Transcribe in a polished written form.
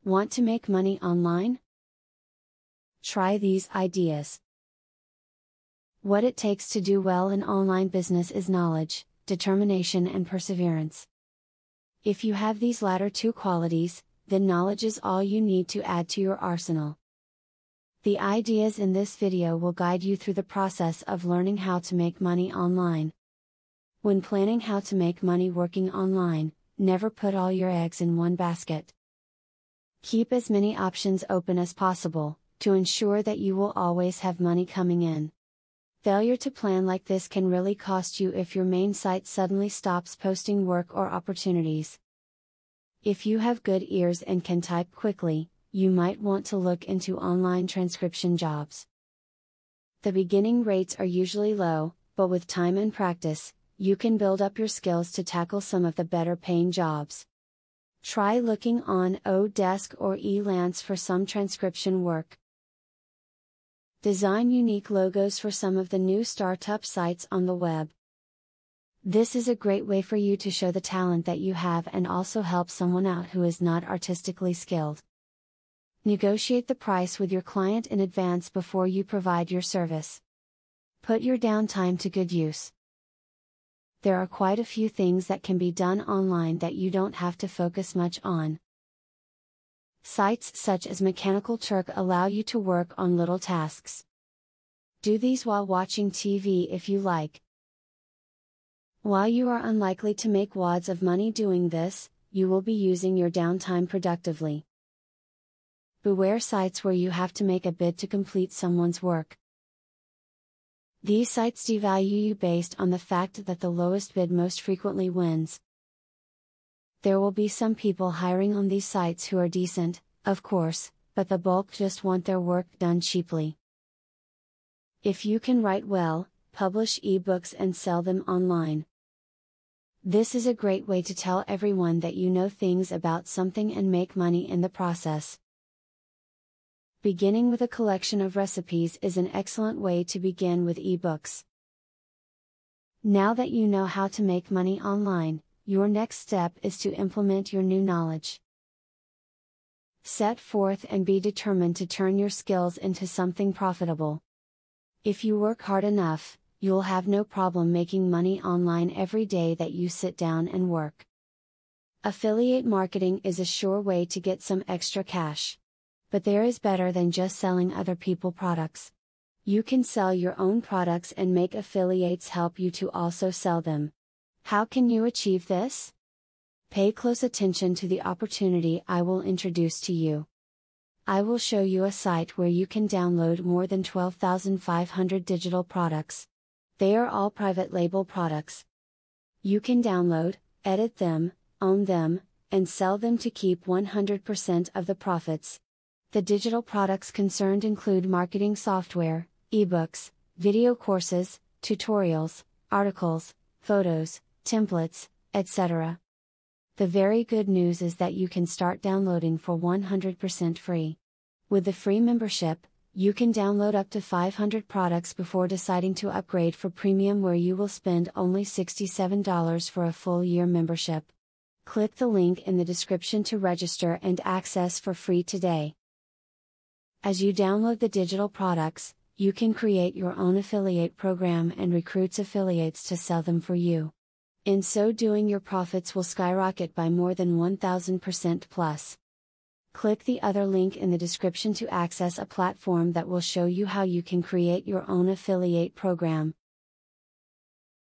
Want to make money online? Try these ideas. What it takes to do well in online business is knowledge, determination, and perseverance. If you have these latter two qualities, then knowledge is all you need to add to your arsenal. The ideas in this video will guide you through the process of learning how to make money online. When planning how to make money working online, never put all your eggs in one basket. Keep as many options open as possible, to ensure that you will always have money coming in. Failure to plan like this can really cost you if your main site suddenly stops posting work or opportunities. If you have good ears and can type quickly, you might want to look into online transcription jobs. The beginning rates are usually low, but with time and practice, you can build up your skills to tackle some of the better paying jobs. Try looking on Odesk or Elance for some transcription work. Design unique logos for some of the new startup sites on the web. This is a great way for you to show the talent that you have and also help someone out who is not artistically skilled. Negotiate the price with your client in advance before you provide your service. Put your downtime to good use. There are quite a few things that can be done online that you don't have to focus much on. Sites such as Mechanical Turk allow you to work on little tasks. Do these while watching TV if you like. While you are unlikely to make wads of money doing this, you will be using your downtime productively. Beware sites where you have to make a bid to complete someone's work. These sites devalue you based on the fact that the lowest bid most frequently wins. There will be some people hiring on these sites who are decent, of course, but the bulk just want their work done cheaply. If you can write well, publish ebooks and sell them online. This is a great way to tell everyone that you know things about something and make money in the process. Beginning with a collection of recipes is an excellent way to begin with ebooks. Now that you know how to make money online, your next step is to implement your new knowledge. Set forth and be determined to turn your skills into something profitable. If you work hard enough, you'll have no problem making money online every day that you sit down and work. Affiliate marketing is a sure way to get some extra cash. But there is better than just selling other people's products. You can sell your own products and make affiliates help you to also sell them. How can you achieve this? Pay close attention to the opportunity I will introduce to you. I will show you a site where you can download more than 12,500 digital products. They are all private label products. You can download, edit them, own them, and sell them to keep 100% of the profits. The digital products concerned include marketing software, ebooks, video courses, tutorials, articles, photos, templates, etc. The very good news is that you can start downloading for 100% free. With the free membership, you can download up to 500 products before deciding to upgrade for premium, where you will spend only $67 for a full year membership. Click the link in the description to register and access for free today. As you download the digital products, you can create your own affiliate program and recruit affiliates to sell them for you. In so doing, your profits will skyrocket by more than 1000% plus. Click the other link in the description to access a platform that will show you how you can create your own affiliate program.